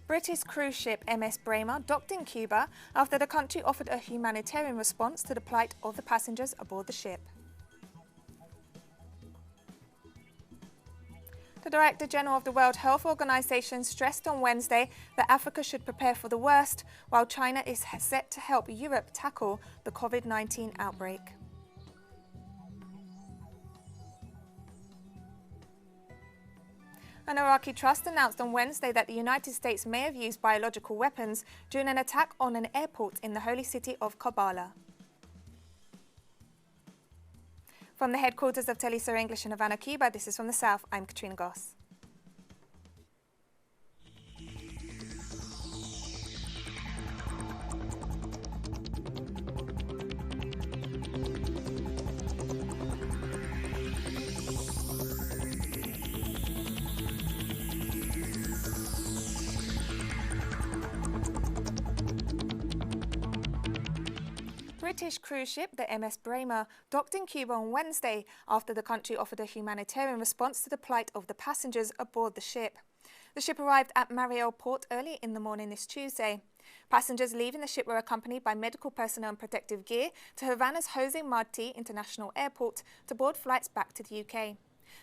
British cruise ship MS Braemar docked in Cuba after the country offered a humanitarian response to the plight of the passengers aboard the ship. The Director General of the World Health Organization stressed on Wednesday that Africa should prepare for the worst, while China is set to help Europe tackle the COVID-19 outbreak. An Iraqi trust announced on Wednesday that the United States may have used biological weapons during an attack on an airport in the holy city of Karbala. From the headquarters of Telesur English in Havana, Cuba, this is From the South, I'm Katrina Goss. British cruise ship, the MS Braemar, docked in Cuba on Wednesday after the country offered a humanitarian response to the plight of the passengers aboard the ship. The ship arrived at Mariel Port early in the morning this Tuesday. Passengers leaving the ship were accompanied by medical personnel and protective gear to Havana's Jose Marti International Airport to board flights back to the UK.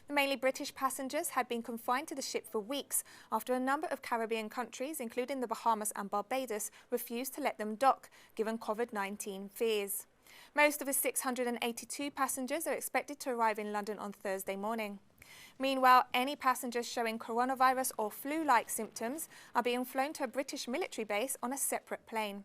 The mainly British passengers had been confined to the ship for weeks after a number of Caribbean countries, including the Bahamas and Barbados, refused to let them dock, given COVID-19 fears. Most of the 682 passengers are expected to arrive in London on Thursday morning. Meanwhile, any passengers showing coronavirus or flu-like symptoms are being flown to a British military base on a separate plane.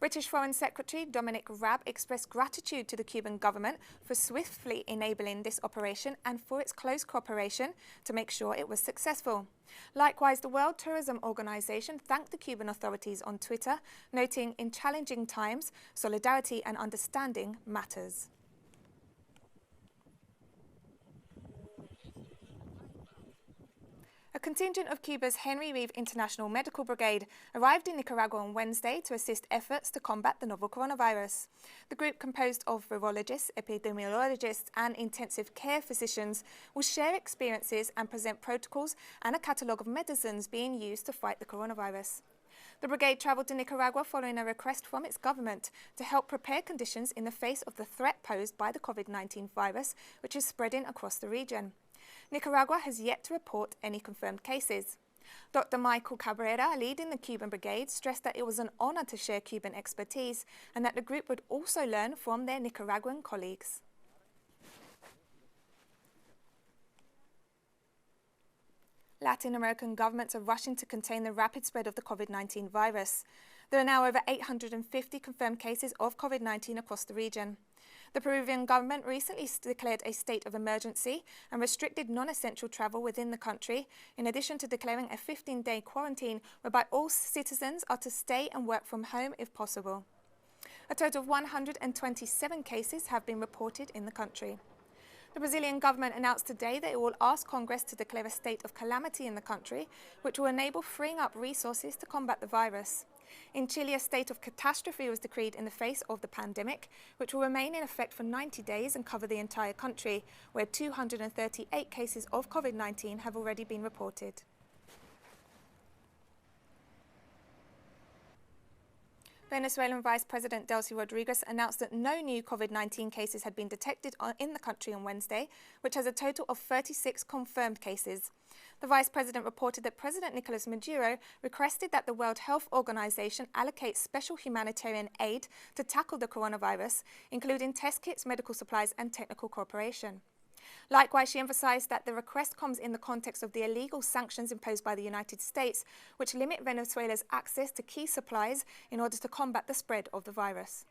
British Foreign Secretary Dominic Raab expressed gratitude to the Cuban government for swiftly enabling this operation and for its close cooperation to make sure it was successful. Likewise, the World Tourism Organization thanked the Cuban authorities on Twitter, noting in challenging times, solidarity and understanding matters. A contingent of Cuba's Henry Reeve International Medical Brigade arrived in Nicaragua on Wednesday to assist efforts to combat the novel coronavirus. The group, composed of virologists, epidemiologists and intensive care physicians, will share experiences and present protocols and a catalogue of medicines being used to fight the coronavirus. The brigade travelled to Nicaragua following a request from its government to help prepare conditions in the face of the threat posed by the COVID-19 virus, which is spreading across the region. Nicaragua has yet to report any confirmed cases. Dr. Michael Cabrera, leading the Cuban brigade, stressed that it was an honour to share Cuban expertise and that the group would also learn from their Nicaraguan colleagues. Latin American governments are rushing to contain the rapid spread of the COVID-19 virus. There are now over 850 confirmed cases of COVID-19 across the region. The Peruvian government recently declared a state of emergency and restricted non-essential travel within the country, in addition to declaring a 15-day quarantine whereby all citizens are to stay and work from home if possible. A total of 127 cases have been reported in the country. The Brazilian government announced today that it will ask Congress to declare a state of calamity in the country, which will enable freeing up resources to combat the virus. In Chile, a state of catastrophe was decreed in the face of the pandemic, which will remain in effect for 90 days and cover the entire country, where 238 cases of COVID-19 have already been reported. Venezuelan Vice President Delcy Rodriguez announced that no new COVID-19 cases had been detected in the country on Wednesday, which has a total of 36 confirmed cases. The Vice President reported that President Nicolas Maduro requested that the World Health Organization allocate special humanitarian aid to tackle the coronavirus, including test kits, medical supplies and technical cooperation. Likewise, she emphasized that the request comes in the context of the illegal sanctions imposed by the United States, which limit Venezuela's access to key supplies in order to combat the spread of the virus.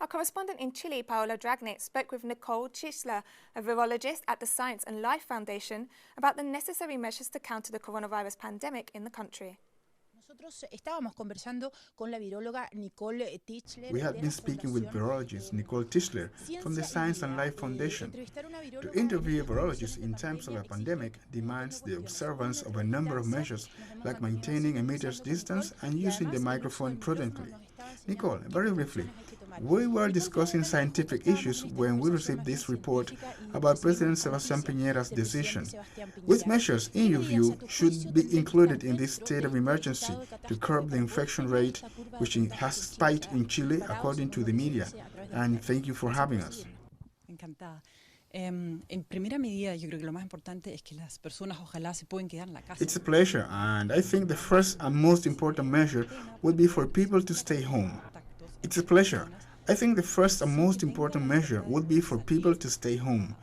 Our correspondent in Chile, Paola Dragnet, spoke with Nicole Tischler, a virologist at the Science and Life Foundation, about the necessary measures to counter the coronavirus pandemic in the country. We had been speaking with virologist Nicole Tischler from the Science and Life Foundation. To interview a virologist in times of a pandemic demands the observance of a number of measures, like maintaining a meter's distance and using the microphone prudently. Nicole, very briefly, We were discussing scientific issues when we received this report about President Sebastián Piñera's decision. Which measures, in your view, should be included in this state of emergency to curb the infection rate, which has spiked in Chile, according to the media? And thank you for having us. It's a pleasure, and I think the first and most important measure would be for people to stay home. It's a pleasure. I think the first and most important measure would be for people to stay home,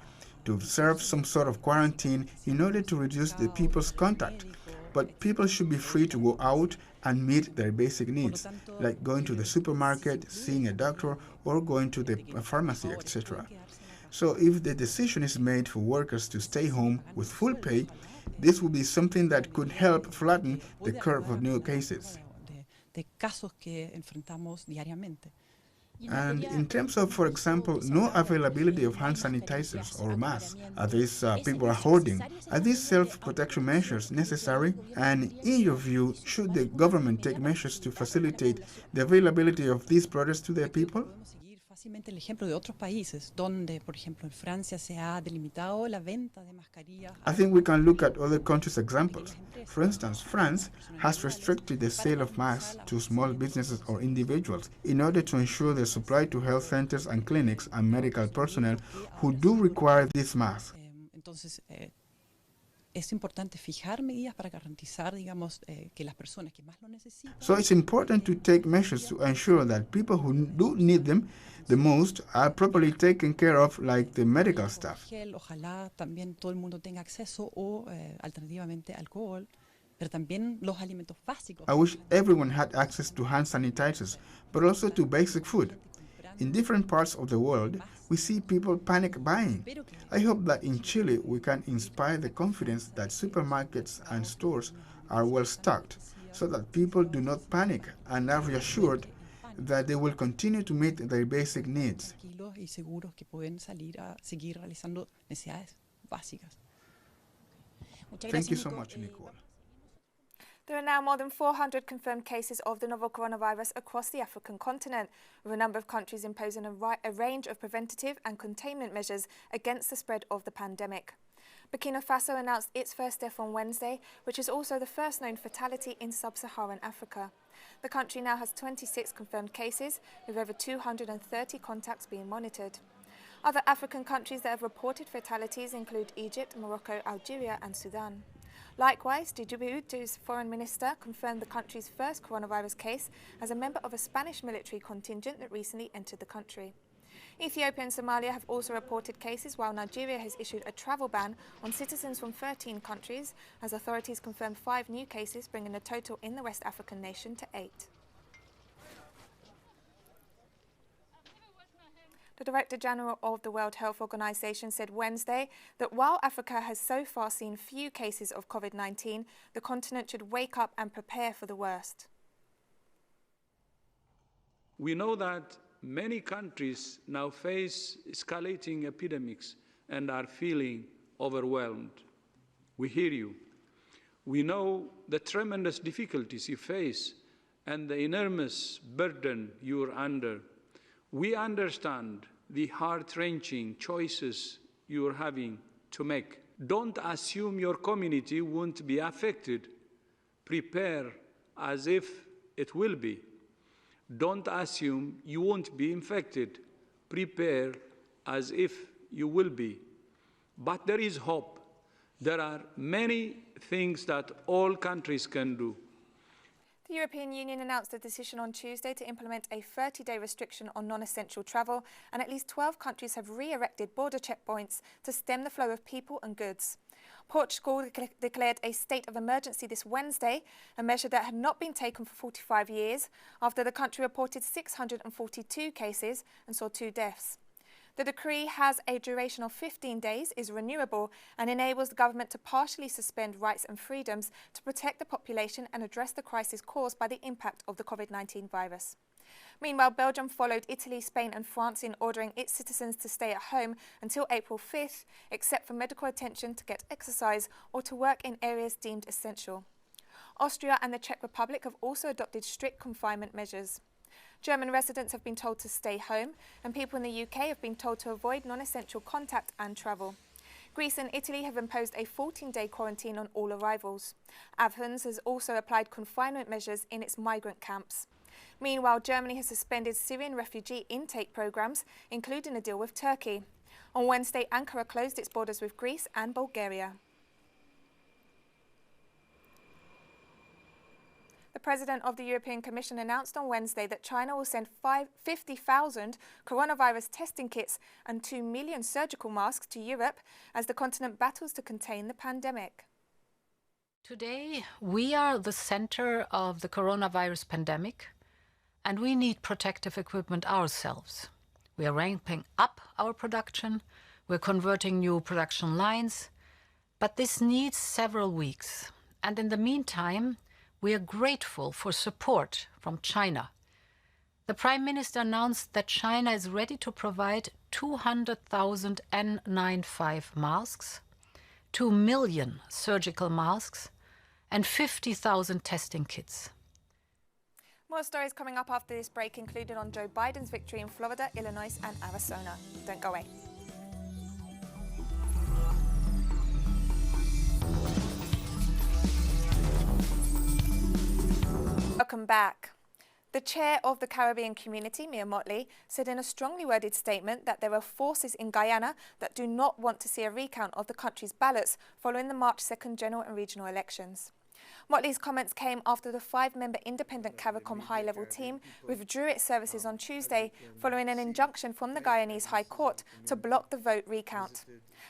to observe some sort of quarantine in order to reduce the people's contact. But people should be free to go out and meet their basic needs, like going to the supermarket, seeing a doctor, or going to the pharmacy, etc. So if the decision is made for workers to stay home with full pay, this would be something that could help flatten the curve of new cases. And in terms of, for example, no availability of hand sanitizers or masks, these people are hoarding, are these self-protection measures necessary? And in your view, should the government take measures to facilitate the availability of these products to their people? El ejemplo de otros países donde, por ejemplo, en Francia se ha delimitado la venta de mascarillas. I think we can look at other countries' examples. For instance, France has restricted the sale of masks to small businesses or individuals in order to ensure their supply to health centers and clinics and medical personnel who do require these masks. Entonces, es importante fijar medidas para garantizar, digamos, que las personas que más lo necesitan. So it's important to take measures to ensure that people who do need them the most are properly taken care of, like the medical staff. Ojalá también todo el mundo tenga acceso o alternativamente alcohol, pero también los alimentos básicos. I wish everyone had access to hand sanitizers, but also to basic food. In different parts of the world, we see people panic buying. I hope that in Chile we can inspire the confidence that supermarkets and stores are well stocked, so that people do not panic and are reassured that they will continue to meet their basic needs. Thank you so much, Nicole. There are now more than 400 confirmed cases of the novel coronavirus across the African continent, with a number of countries imposing a range of preventative and containment measures against the spread of the pandemic. Burkina Faso announced its first death on Wednesday, which is also the first known fatality in sub-Saharan Africa. The country now has 26 confirmed cases, with over 230 contacts being monitored. Other African countries that have reported fatalities include Egypt, Morocco, Algeria and Sudan. Likewise, Djibouti's foreign minister confirmed the country's first coronavirus case as a member of a Spanish military contingent that recently entered the country. Ethiopia and Somalia have also reported cases, while Nigeria has issued a travel ban on citizens from 13 countries, as authorities confirmed 5 new cases, bringing the total in the West African nation to 8. The Director General of the World Health Organization said Wednesday that while Africa has so far seen few cases of COVID-19, the continent should wake up and prepare for the worst. We know that many countries now face escalating epidemics and are feeling overwhelmed. We hear you. We know the tremendous difficulties you face and the enormous burden you're under. We understand the heart-wrenching choices you're having to make. Don't assume your community won't be affected. Prepare as if it will be. Don't assume you won't be infected. Prepare as if you will be. But there is hope. There are many things that all countries can do. The European Union announced a decision on Tuesday to implement a 30-day restriction on non-essential travel, and at least 12 countries have re-erected border checkpoints to stem the flow of people and goods. Portugal declared a state of emergency this Wednesday, a measure that had not been taken for 45 years, after the country reported 642 cases and saw 2 deaths. The decree has a duration of 15 days, is renewable, and enables the government to partially suspend rights and freedoms to protect the population and address the crisis caused by the impact of the COVID-19 virus. Meanwhile, Belgium followed Italy, Spain and France in ordering its citizens to stay at home until April 5th, except for medical attention, to get exercise or to work in areas deemed essential. Austria and the Czech Republic have also adopted strict confinement measures. German residents have been told to stay home, and people in the UK have been told to avoid non-essential contact and travel. Greece and Italy have imposed a 14-day quarantine on all arrivals. Athens has also applied confinement measures in its migrant camps. Meanwhile, Germany has suspended Syrian refugee intake programmes, including a deal with Turkey. On Wednesday, Ankara closed its borders with Greece and Bulgaria. The President of the European Commission announced on Wednesday that China will send 50,000 coronavirus testing kits and 2 million surgical masks to Europe as the continent battles to contain the pandemic. Today, we are the center of the coronavirus pandemic, and we need protective equipment ourselves. We are ramping up our production, we're converting new production lines, but this needs several weeks. And in the meantime, we are grateful for support from China. The Prime Minister announced that China is ready to provide 200,000 N95 masks, 2 million surgical masks, and 50,000 testing kits. More stories coming up after this break, included on Joe Biden's victory in Florida, Illinois, and Arizona. Don't go away. Welcome back. The chair of the Caribbean Community, Mia Mottley, said in a strongly worded statement that there are forces in Guyana that do not want to see a recount of the country's ballots following the March 2nd general and regional elections. Mottley's comments came after the 5-member independent CARICOM high-level team withdrew its services on Tuesday following an injunction from the Guyanese High Court to block the vote recount.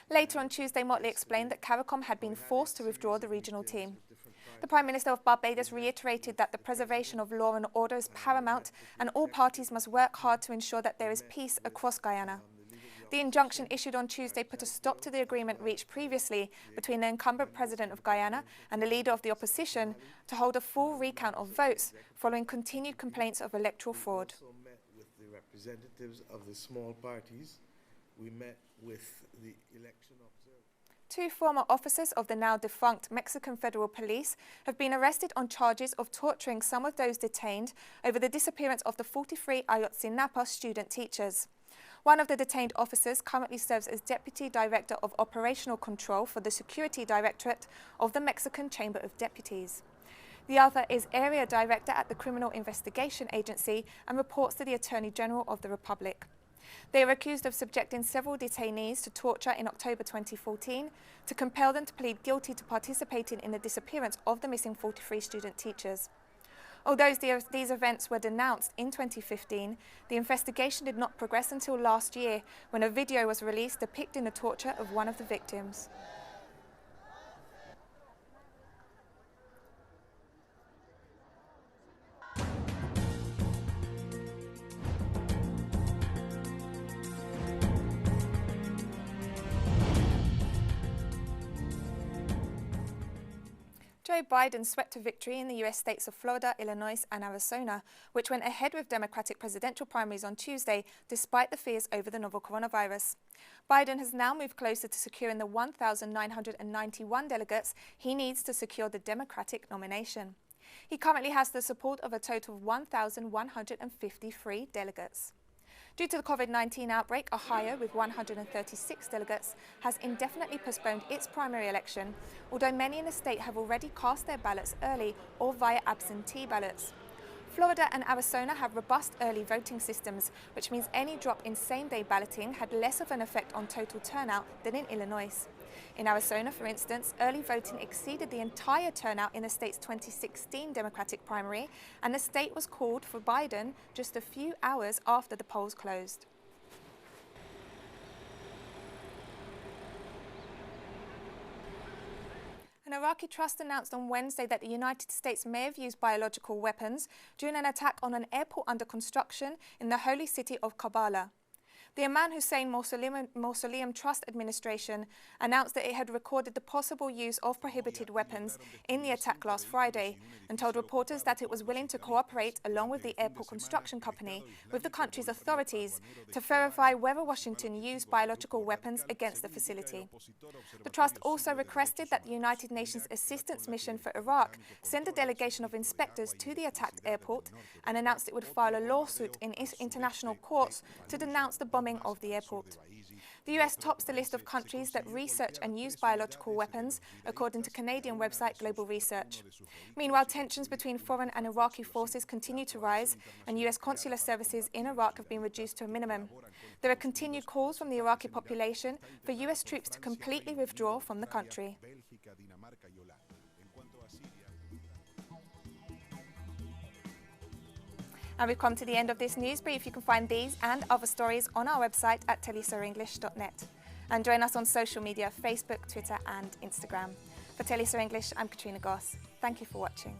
Later on Tuesday, Mottley explained that CARICOM had been forced to withdraw the regional team. The Prime Minister of Barbados reiterated that the preservation of law and order is paramount and all parties must work hard to ensure that there is peace across Guyana. The injunction issued on Tuesday put a stop to the agreement reached previously between the incumbent president of Guyana and the leader of the opposition to hold a full recount of votes following continued complaints of electoral fraud. We also met with the representatives of the small parties. We met with the election observers. 2 former officers of the now defunct Mexican Federal Police have been arrested on charges of torturing some of those detained over the disappearance of the 43 Ayotzinapa student teachers. One of the detained officers currently serves as Deputy Director of Operational Control for the Security Directorate of the Mexican Chamber of Deputies. The other is Area Director at the Criminal Investigation Agency and reports to the Attorney General of the Republic. They are accused of subjecting several detainees to torture in October 2014 to compel them to plead guilty to participating in the disappearance of the missing 43 student teachers. Although these events were denounced in 2015, the investigation did not progress until last year when a video was released depicting the torture of one of the victims. Joe Biden swept to victory in the US states of Florida, Illinois, and Arizona, which went ahead with Democratic presidential primaries on Tuesday, despite the fears over the novel coronavirus. Biden has now moved closer to securing the 1,991 delegates he needs to secure the Democratic nomination. He currently has the support of a total of 1,153 delegates. Due to the COVID-19 outbreak, Ohio, with 136 delegates, has indefinitely postponed its primary election, although many in the state have already cast their ballots early or via absentee ballots. Florida and Arizona have robust early voting systems, which means any drop in same-day balloting had less of an effect on total turnout than in Illinois. In Arizona, for instance, early voting exceeded the entire turnout in the state's 2016 Democratic primary, and the state was called for Biden just a few hours after the polls closed. An Iraqi trust announced on Wednesday that the United States may have used biological weapons during an attack on an airport under construction in the holy city of Kabbalah. The Imam Hussein Mausoleum Trust Administration announced that it had recorded the possible use of prohibited weapons in the attack last Friday and told reporters that it was willing to cooperate along with the airport construction company with the country's authorities to verify whether Washington used biological weapons against the facility. The trust also requested that the United Nations Assistance Mission for Iraq send a delegation of inspectors to the attacked airport and announced it would file a lawsuit in international courts to denounce the bombing of the airport. The US tops the list of countries that research and use biological weapons, according to Canadian website Global Research. Meanwhile, tensions between foreign and Iraqi forces continue to rise, and US consular services in Iraq have been reduced to a minimum. There are continued calls from the Iraqi population for US troops to completely withdraw from the country. And we've come to the end of this news brief. You can find these and other stories on our website at telesurenglish.net. And join us on social media, Facebook, Twitter and Instagram. For Telesur English, I'm Katrina Goss. Thank you for watching.